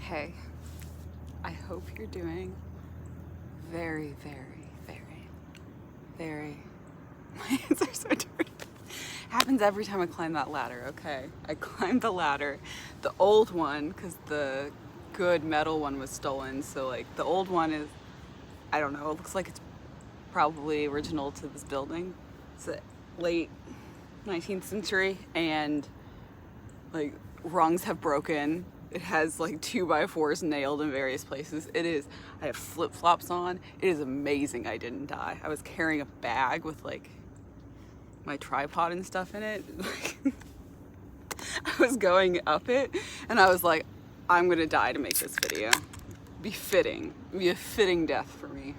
Hey, I hope you're doing very, very, very, very, my hands are so dirty. Happens every time I climb that ladder, okay? I climbed the ladder, the old one, because the good metal one was stolen, so like the old one is, I don't know, it looks like it's probably original to this building. It's a late 19th century, and like rungs have broken. It has like 2x4s nailed in various places. I have flip-flops on. It is amazing I didn't die. I was carrying a bag with like my tripod and stuff in it. I was going up it and I was like, I'm gonna die to make this video. Be a fitting death for me.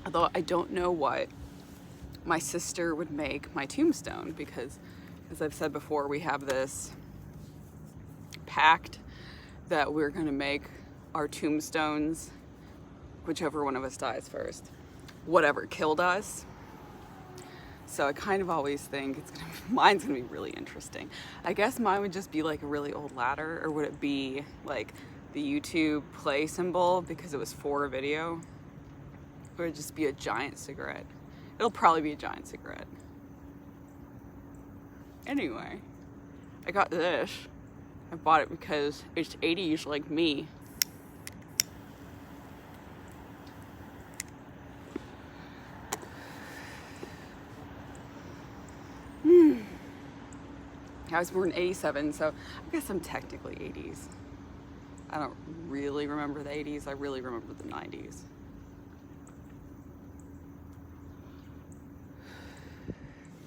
Although I don't know what my sister would make my tombstone, because as I've said before, we have this pact that we're gonna make our tombstones, whichever one of us dies first, whatever killed us. So I kind of always think mine's gonna be really interesting. I guess mine would just be like a really old ladder, or would it be like the YouTube play symbol because it was for a video? Or would it just be a giant cigarette? It'll probably be a giant cigarette. Anyway, I got this. I bought it because it's 80s like me. I was born in 87, so I guess I'm technically 80s. I don't really remember the 80s, I really remember the 90s.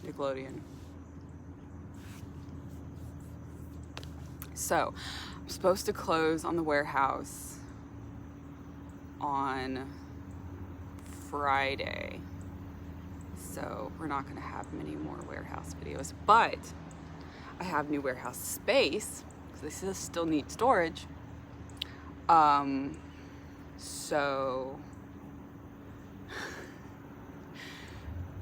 Nickelodeon. So, I'm supposed to close on the warehouse on Friday. So, we're not going to have many more warehouse videos, but I have new warehouse space because this still needs storage. So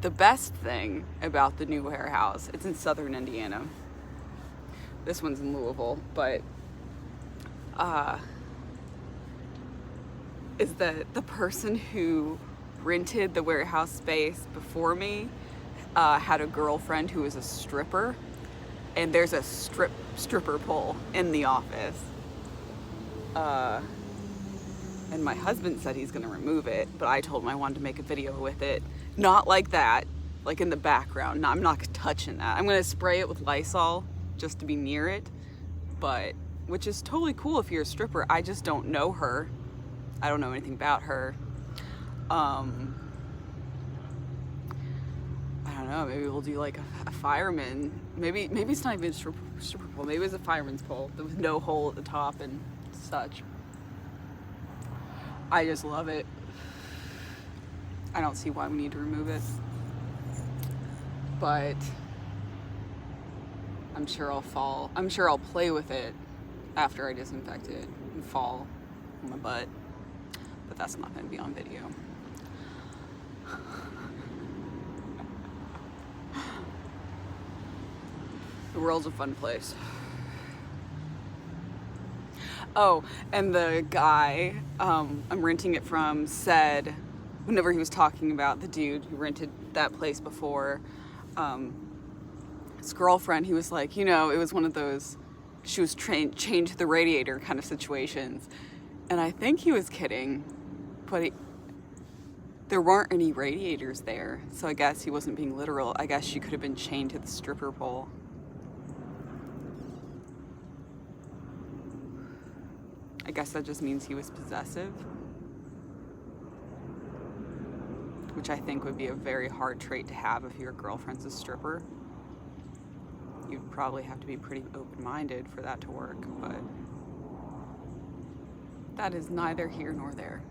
the best thing about the new warehouse, it's in southern Indiana. This one's in Louisville, but is that the person who rented the warehouse space before me had a girlfriend who was a stripper, and there's a stripper pole in the office. And my husband said he's gonna remove it, but I told him I wanted to make a video with it. Not like that, like in the background. No, I'm not touching that. I'm gonna spray it with Lysol just to be near it, but which is totally cool if you're a stripper. I just don't know her. I don't know anything about her. I don't know, maybe we'll do like a fireman. Maybe it's not even a stripper pole. Maybe it's a fireman's pole with no hole at the top and such. I just love it. I don't see why we need to remove it. But I'm sure I'll play with it after I disinfect it and fall on my butt. But that's not going to be on video. The world's a fun place. Oh, and the guy I'm renting it from said, whenever he was talking about the dude who rented that place before, his girlfriend, he was like, you know, it was one of those, she was chained to the radiator kind of situations. And I think he was kidding, but there weren't any radiators there. So I guess he wasn't being literal. I guess she could have been chained to the stripper pole. I guess that just means he was possessive, which I think would be a very hard trait to have if your girlfriend's a stripper. You'd probably have to be pretty open-minded for that to work, but that is neither here nor there.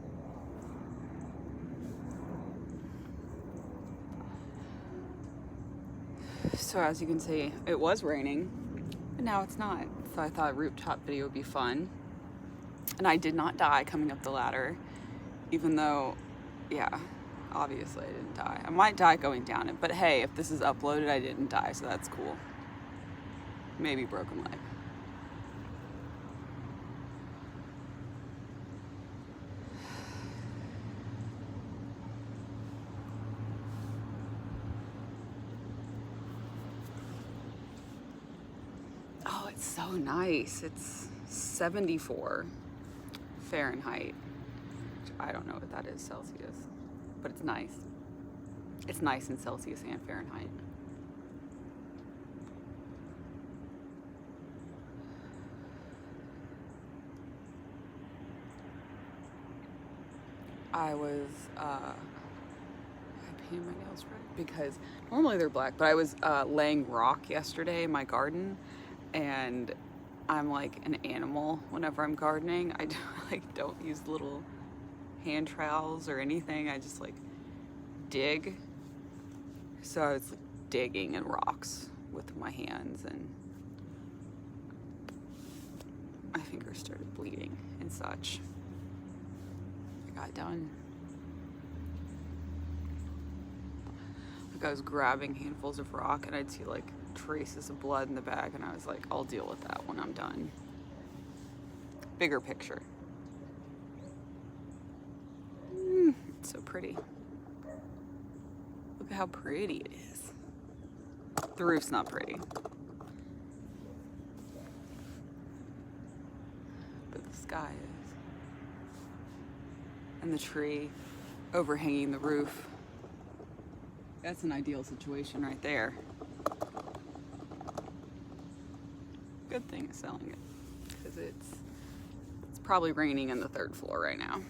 So as you can see, it was raining, but now it's not. So I thought a rooftop video would be fun. And I did not die coming up the ladder, even though, yeah, obviously I didn't die. I might die going down it, but hey, if this is uploaded, I didn't die, so that's cool. Maybe broken leg. It's so nice. It's 74 Fahrenheit. I don't know what that is Celsius, but it's nice. It's nice in Celsius and Fahrenheit. I painted my nails red because normally they're black, but I was laying rock yesterday in my garden, and I'm like an animal whenever I'm gardening. I don't use little hand trowels or anything. I just like dig. So I was like digging in rocks with my hands, and my fingers started bleeding and such. I got done. Like I was grabbing handfuls of rock and I'd see like traces of blood in the bag, and I was like, I'll deal with that when I'm done. Bigger picture. It's so pretty. Look at how pretty it is. The roof's not pretty, but the sky is. And the tree overhanging the roof. That's an ideal situation right there. Good thing is selling it, because it's probably raining in the 3rd floor right now.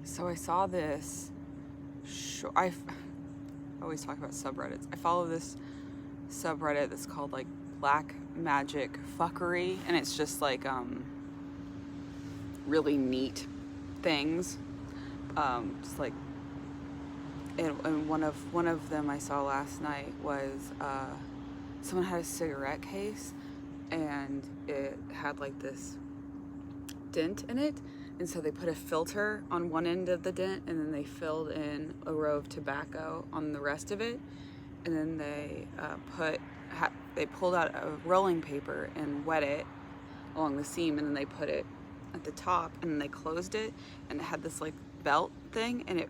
So I saw this I always talk about subreddits. I follow this subreddit that's called like Black Magic Fuckery, and it's just like really neat things. Just like, and one of them I saw last night was someone had a cigarette case, and it had like this dent in it, and so they put a filter on one end of the dent, and then they filled in a row of tobacco on the rest of it, and then they pulled out a rolling paper and wet it along the seam, and then they put it at the top, and then they closed it, and it had this like belt thing, and it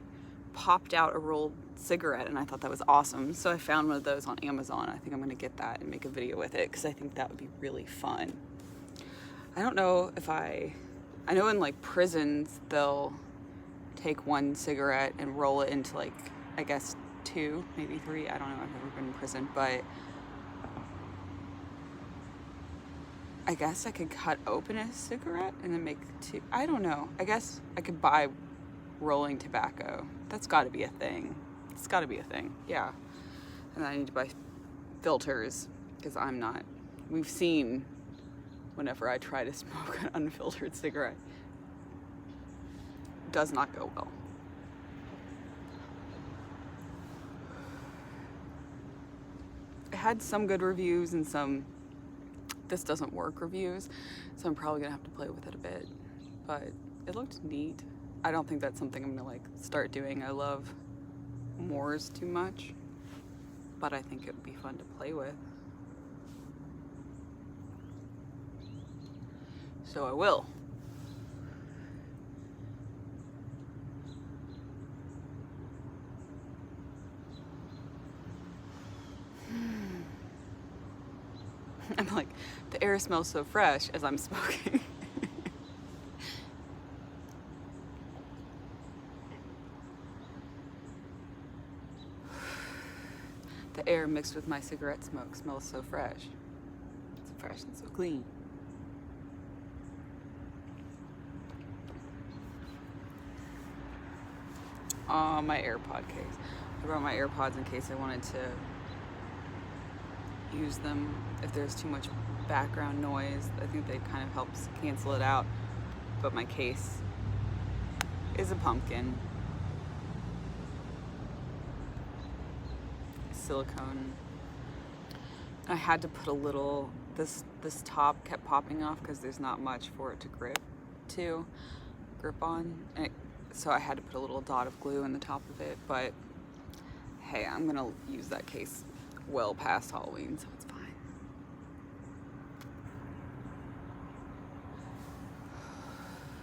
popped out a rolled cigarette, and I thought that was awesome. So I found one of those on Amazon. I think I'm gonna get that and make a video with it, because I think that would be really fun. I don't know if I know in like prisons they'll take one cigarette and roll it into like, I guess 2, maybe 3. I don't know, I've never been in prison, but I guess I could cut open a cigarette and then make 2. I don't know. I guess I could buy rolling tobacco. That's got to be a thing. It's got to be a thing. Yeah. And I need to buy filters, because I'm not. We've seen whenever I try to smoke an unfiltered cigarette, it does not go well. It had some good reviews and some this doesn't work reviews, so I'm probably gonna have to play with it a bit, but it looked neat. I don't think that's something I'm gonna like start doing. I love Moors too much, but I think it would be fun to play with. So I will. I'm like, the air smells so fresh as I'm smoking. The air mixed with my cigarette smoke smells so fresh. So fresh and so clean. My AirPod case. I brought my AirPods in case I wanted to use them if there's too much background noise. I think they kind of helps cancel it out. But my case is a pumpkin. Silicone. I had to put a little, this top kept popping off because there's not much for it to grip on, and so I had to put a little dot of glue in the top of it, but hey, I'm gonna use that case well past Halloween, so it's fine. I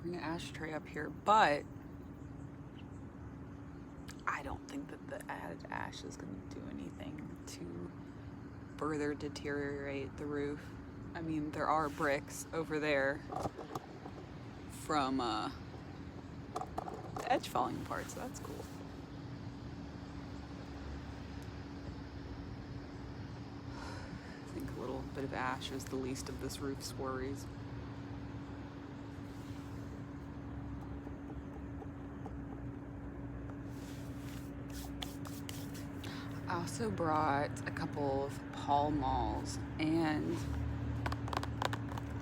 bring an ashtray up here, but I don't think that the added ash is going to do anything to further deteriorate the roof. I mean, there are bricks over there from the edge falling apart, so that's cool. I think a little bit of ash is the least of this roof's worries. I also brought a couple of Pall Malls and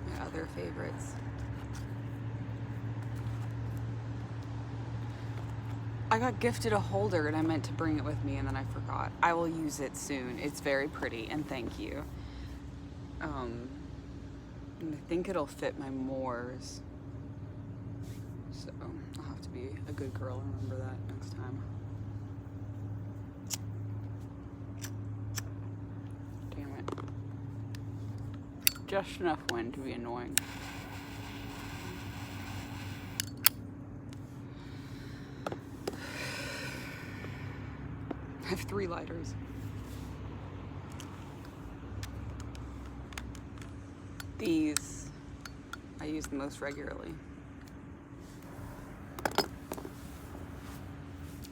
my other favorites. I got gifted a holder and I meant to bring it with me and then I forgot. I will use it soon. It's very pretty and thank you. And I think it'll fit my Moors. So I'll have to be a good girl and remember that next time. Damn it. Just enough wind to be annoying. I have 3 lighters. These I use the most regularly.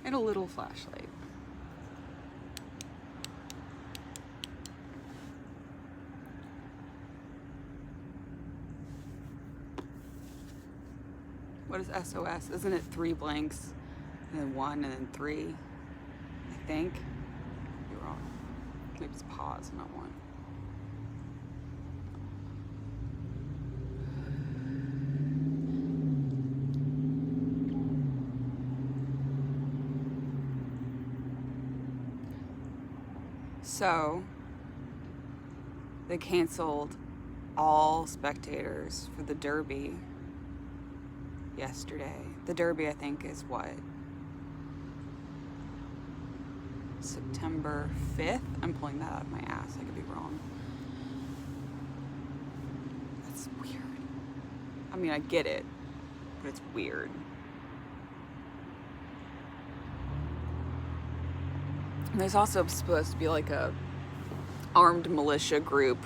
And a little flashlight. What is SOS? Isn't it 3 blanks and then 1 and then 3? I think. You're wrong. Maybe it's pause, not 1. So, they canceled all spectators for the Derby yesterday. The Derby, I think, is what? September 5th? I'm pulling that out of my ass. I could be wrong. That's weird. I mean, I get it, but it's weird. And there's also supposed to be like a armed militia group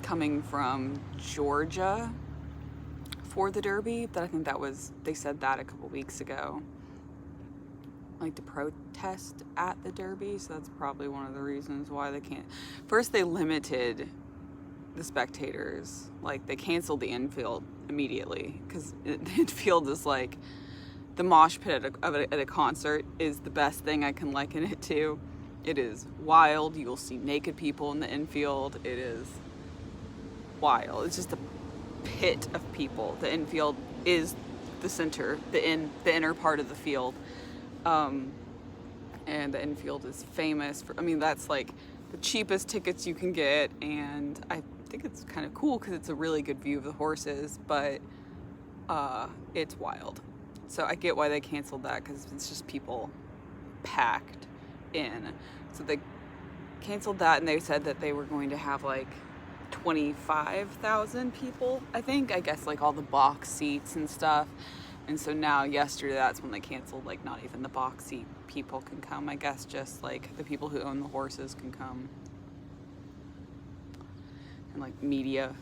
coming from Georgia for the Derby, but I think that was, they said that a couple weeks ago, like to protest at the Derby, so that's probably one of the reasons why they can't. First they limited the spectators, like they canceled the infield immediately, because the infield is like, the mosh pit at a concert is the best thing I can liken it to. It is wild. You'll see naked people in the infield. It is wild. It's just a pit of people. The infield is the center, the inner part of the field. And the infield is famous for, I mean, that's like the cheapest tickets you can get. And I think it's kind of cool because it's a really good view of the horses, but it's wild. So I get why they canceled that, because it's just people packed in. So they canceled that, and they said that they were going to have like 25,000 people, I think. I guess like all the box seats and stuff. And so now yesterday, that's when they canceled, like not even the box seat people can come. I guess just like the people who own the horses can come. And like media.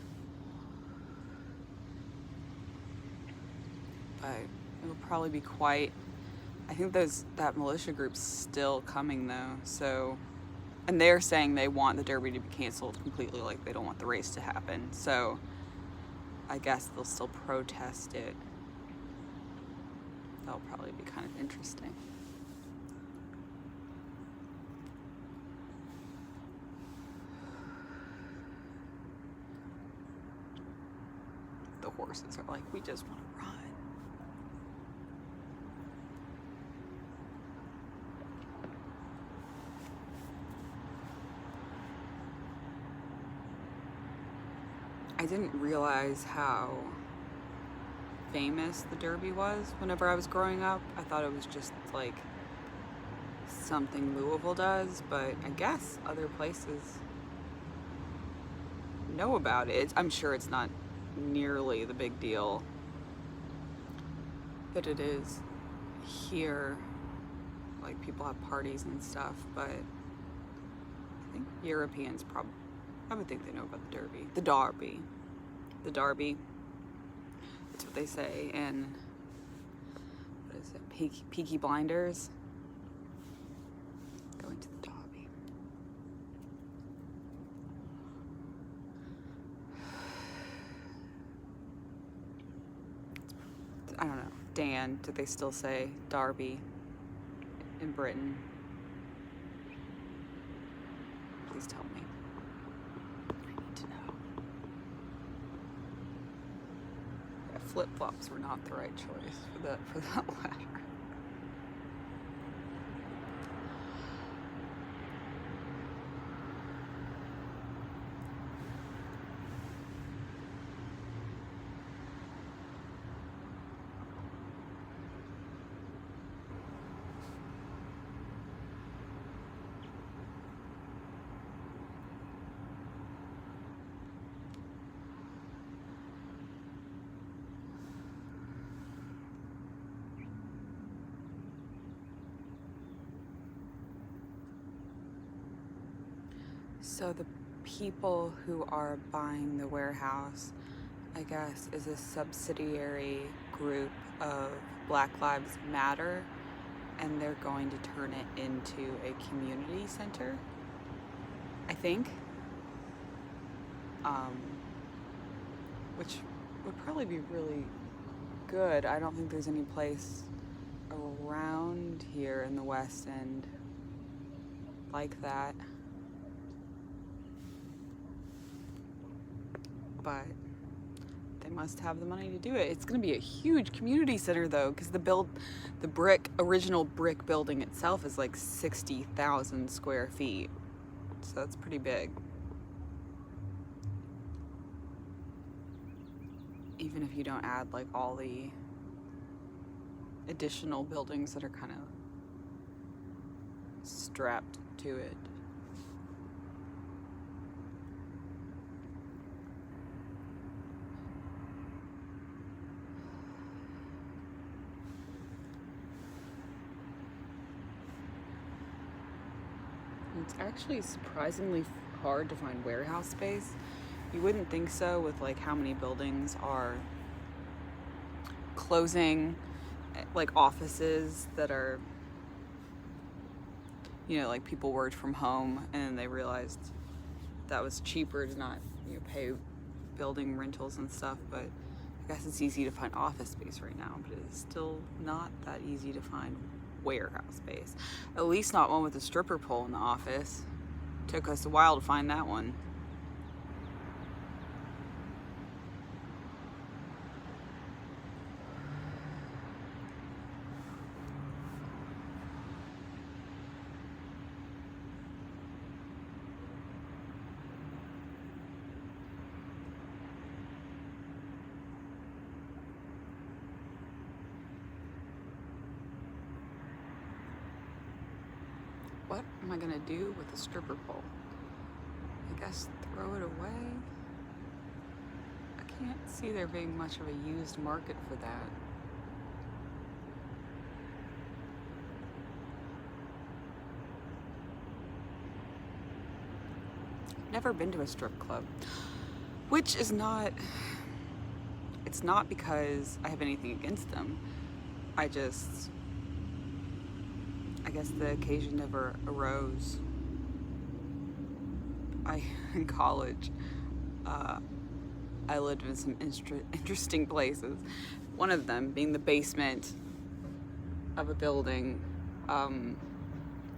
But it'll probably be quite, I think that militia group's still coming though, so, and they're saying they want the Derby to be canceled completely, like they don't want the race to happen, so I guess they'll still protest it. That'll probably be kind of interesting. The horses are like, we just want to run. I didn't realize how famous the Derby was whenever I was growing up. I thought it was just like something Louisville does, but I guess other places know about it. I'm sure it's not nearly the big deal that it is here. Like, people have parties and stuff, but I think Europeans probably, I would think they know about the Derby. The Derby. The Derby. That's what they say. And what is it? Peaky Blinders. Going to the Derby. I don't know. Dan, do they still say Derby in Britain? Please tell me. I need to know. Yeah, flip-flops were not the right choice for that ladder. So the people who are buying the warehouse, I guess, is a subsidiary group of Black Lives Matter, and they're going to turn it into a community center, I think. Which would probably be really good. I don't think there's any place around here in the West End like that. But they must have the money to do it. It's going to be a huge community center, though, because the original brick building itself is like 60,000 square feet. So that's pretty big. Even if you don't add like all the additional buildings that are kind of strapped to it. It's actually surprisingly hard to find warehouse space. You wouldn't think so with like how many buildings are closing, like offices that are, like people worked from home and then they realized that was cheaper to not, pay building rentals and stuff. But I guess it's easy to find office space right now, but it's still not that easy to find warehouse space. At least not one with a stripper pole in the office. Took us a while to find that one. What am I gonna do with a stripper pole? I guess throw it away? I can't see there being much of a used market for that. Never been to a strip club, which is not, it's not because I have anything against them. I guess the occasion never arose. In college, I lived in some interesting places. One of them being the basement of a building.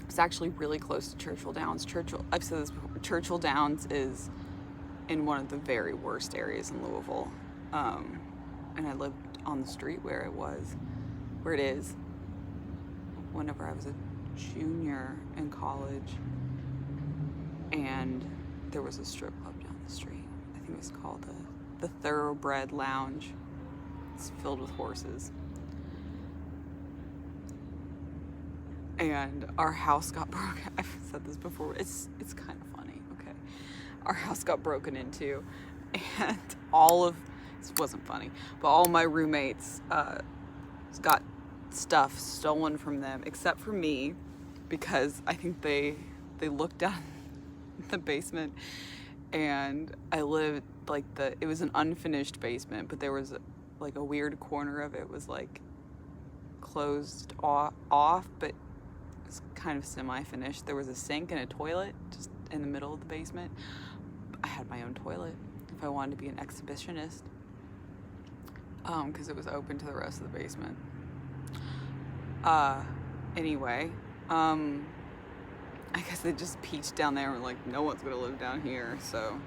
It's actually really close to Churchill Downs. I've said this before, Churchill Downs is in one of the very worst areas in Louisville. And I lived on the street where it is, whenever I was a junior in college. And there was a strip club down the street. I think it was called the Thoroughbred Lounge. It's filled with horses. And our house got broken. I've said this before. It's kind of funny, okay? Our house got broken into, and this wasn't funny, but all my roommates got stuff stolen from them, except for me, because I think they looked down the basement, and I lived like it was an unfinished basement, but there was like a weird corner of it was like closed off, but it's kind of semi-finished. There was a sink and a toilet just in the middle of the basement. I had my own toilet if I wanted to be an exhibitionist, because it was open to the rest of the basement. Anyway, I guess they just peached down there and were like, no one's gonna live down here, so,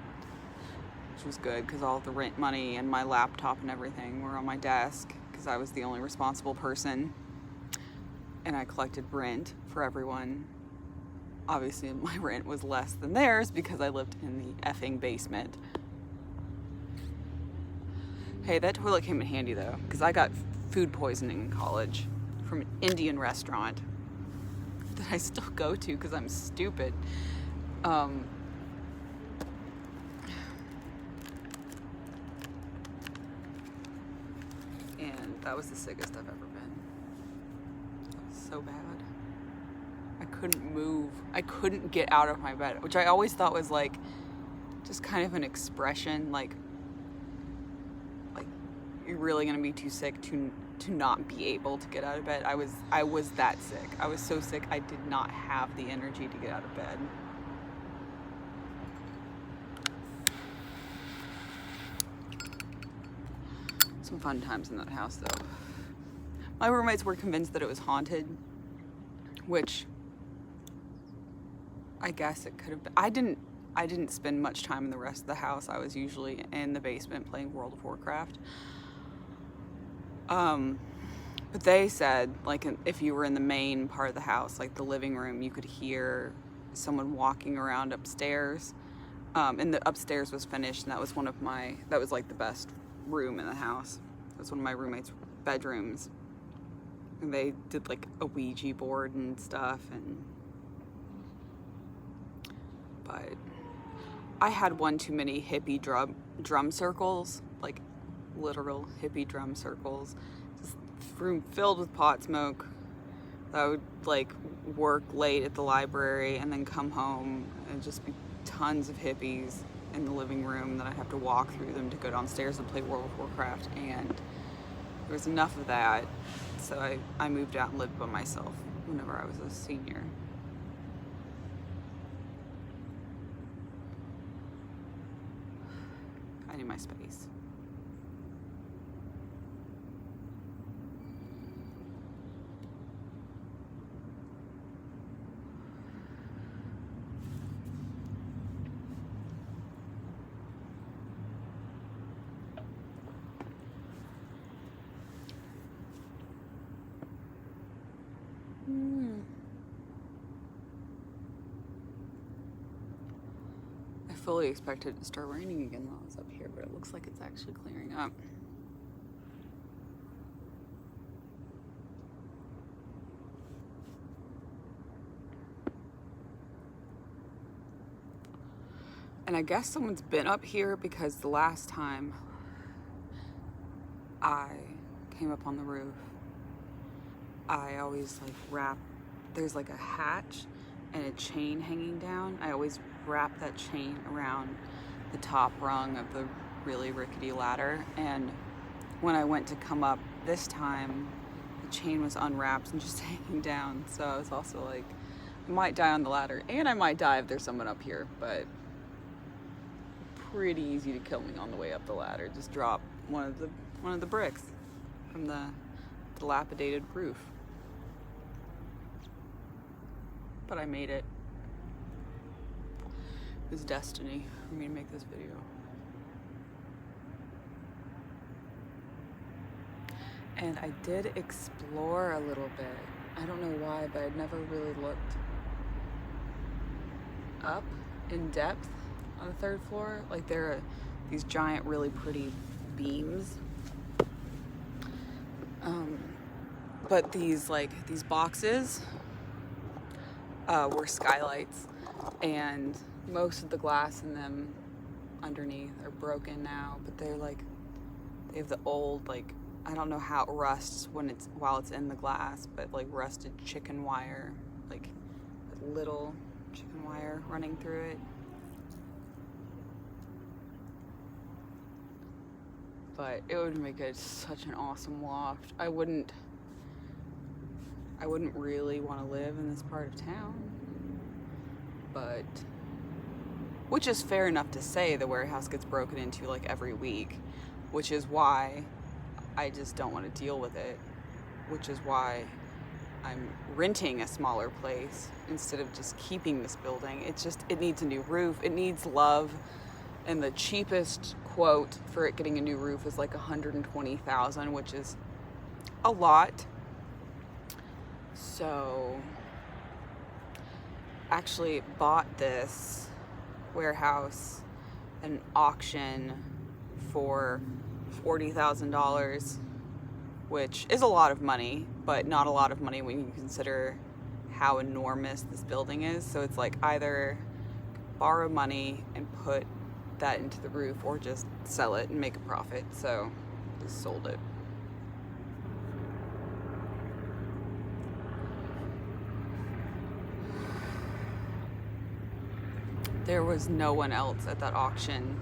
which was good, because all the rent money and my laptop and everything were on my desk, because I was the only responsible person, and I collected rent for everyone. Obviously, my rent was less than theirs because I lived in the effing basement. Hey, that toilet came in handy though, because I got food poisoning in college from an Indian restaurant that I still go to because I'm stupid. And that was the sickest I've ever been. So bad. I couldn't move. I couldn't get out of my bed, which I always thought was like just kind of an expression, like you're really gonna be too sick to not be able to get out of bed. I was that sick. I was so sick I did not have the energy to get out of bed. Some fun times in that house though. My roommates were convinced that it was haunted, which I guess it could have been. I didn't spend much time in the rest of the house. I was usually in the basement playing World of Warcraft. But they said, like, if you were in the main part of the house, like the living room, you could hear someone walking around upstairs. And the upstairs was finished, and that was that was like the best room in the house. It was one of my roommates' bedrooms. And they did like a Ouija board and stuff, but I had one too many hippie drum circles, like literal hippie drum circles. Just room filled with pot smoke. I would like work late at the library and then come home and just be tons of hippies in the living room. Then I'd have to walk through them to go downstairs and play World of Warcraft, and there was enough of that, so I moved out and lived by myself whenever I was a senior. I need my space. I fully expected it to start raining again while I was up here, but it looks like it's actually clearing up. And I guess someone's been up here because the last time I came up on the roof, I always like there's like a hatch and a chain hanging down. I always wrap that chain around the top rung of the really rickety ladder, and when I went to come up this time, the chain was unwrapped and just hanging down. So I was also like, I might die on the ladder, and I might die if there's someone up here, but pretty easy to kill me on the way up the ladder. Just drop one of the bricks from the dilapidated roof. But I made it. It was destiny for me to make this video. And I did explore a little bit. I don't know why, but I'd never really looked up in depth on the third floor. Like there are these giant, really pretty beams. But these boxes were skylights, and most of the glass in them underneath are broken now, but they have the old I don't know how it rusts while it's in the glass, but like rusted chicken wire, like little chicken wire running through it. But it would make it such an awesome loft. I wouldn't really want to live in this part of town, but which is fair enough to say. The warehouse gets broken into like every week, which is why I just don't want to deal with it, which is why I'm renting a smaller place instead of just keeping this building. It needs a new roof, it needs love, and the cheapest quote for it getting a new roof is like $120,000, which is a lot. So actually bought this warehouse at an auction for $40,000, which is a lot of money, but not a lot of money when you consider how enormous this building is. So it's like either borrow money and put that into the roof or just sell it and make a profit. So just sold it. There was no one else at that auction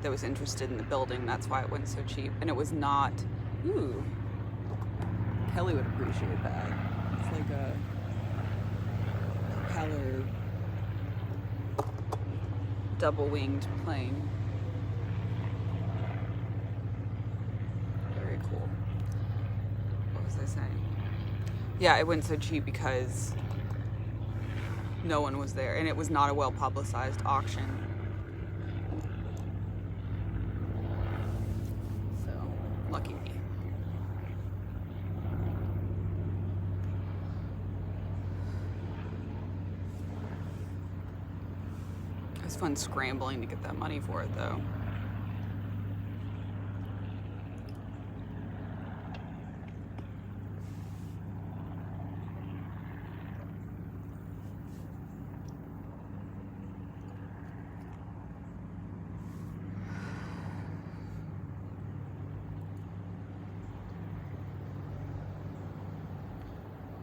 that was interested in the building. That's why it went so cheap. And it was not, ooh, Kelly would appreciate that. It's like a propeller double-winged plane. Very cool. What was I saying? Yeah, it went so cheap because no one was there, and it was not a well-publicized auction. So, lucky me. It was fun scrambling to get that money for it, though.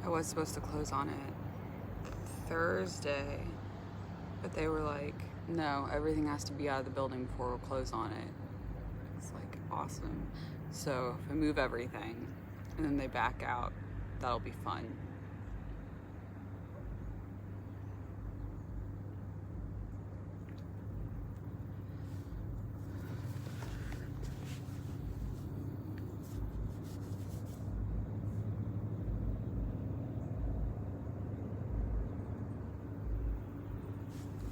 I was supposed to close on it Thursday, but they were like, no, everything has to be out of the building before we'll close on it. It's like, awesome. So if I move everything and then they back out, that'll be fun.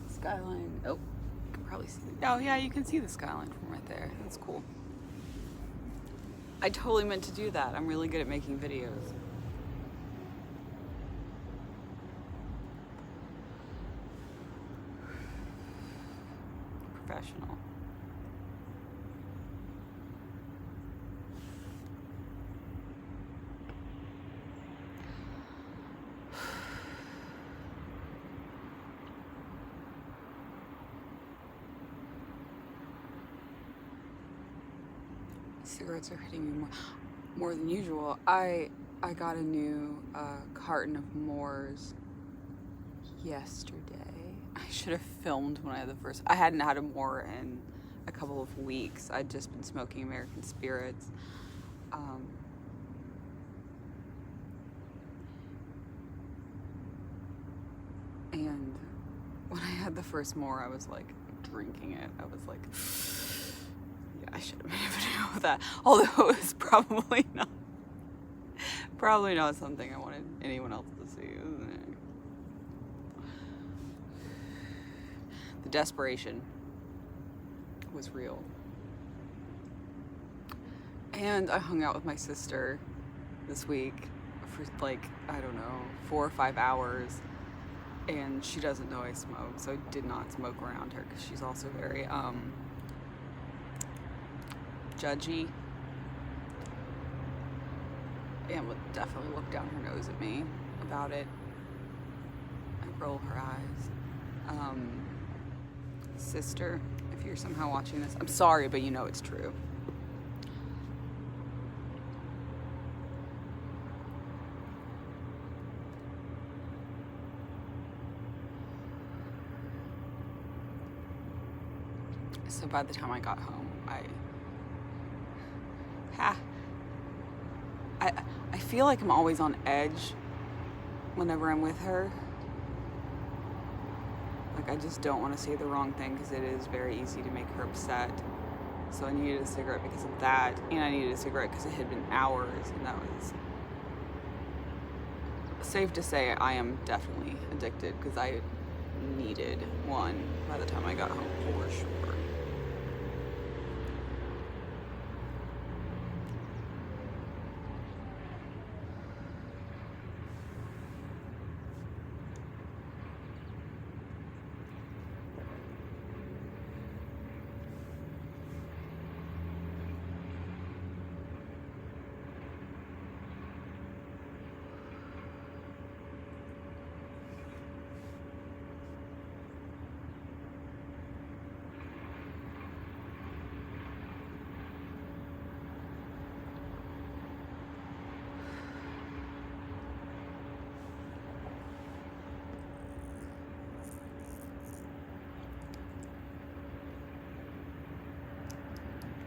Skyline. Oh, you can probably see it. Oh yeah, you can see the skyline from right there. That's cool. I totally meant to do that. I'm really good at making videos. Professional. Cigarettes are hitting me more than usual. I got a new carton of Moors yesterday. I should have filmed when I had the first. I hadn't had a Moor in a couple of weeks. I'd just been smoking American Spirits. And when I had the first Moor, I was like drinking it. I was like, yeah, I should have made a video of that. Although it was probably not something I wanted anyone else to see. The desperation was real. And I hung out with my sister this week for like, I don't know, 4 or 5 hours. And she doesn't know I smoke, so I did not smoke around her because she's also very judgy and would definitely look down her nose at me about it and roll her eyes. Sister, if you're somehow watching this, I'm sorry, but you know it's true. So by the time I got home, ha, I feel like I'm always on edge whenever I'm with her. Like, I just don't want to say the wrong thing because it is very easy to make her upset. So I needed a cigarette because of that, and I needed a cigarette because it had been hours, and that was safe to say I am definitely addicted because I needed one by the time I got home, for sure.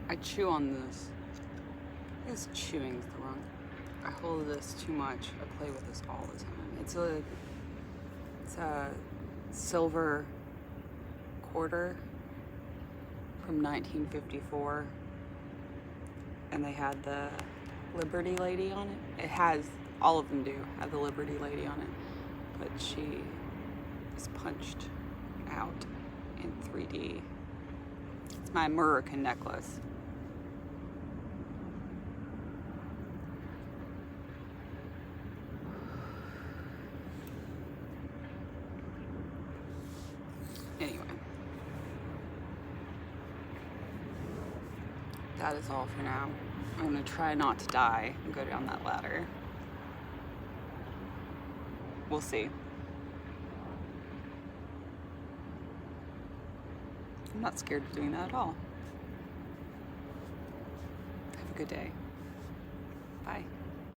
I chew on this. I guess chewing is the wrong. I hold this too much. I play with this all the time. It's a silver quarter from 1954, and they had the Liberty Lady on it. It has, all of them do have the Liberty Lady on it, but she is punched out in 3D. It's my American necklace. Anyway, that is all for now. I'm gonna try not to die and go down that ladder. We'll see. I'm not scared of doing that at all. Have a good day. Bye.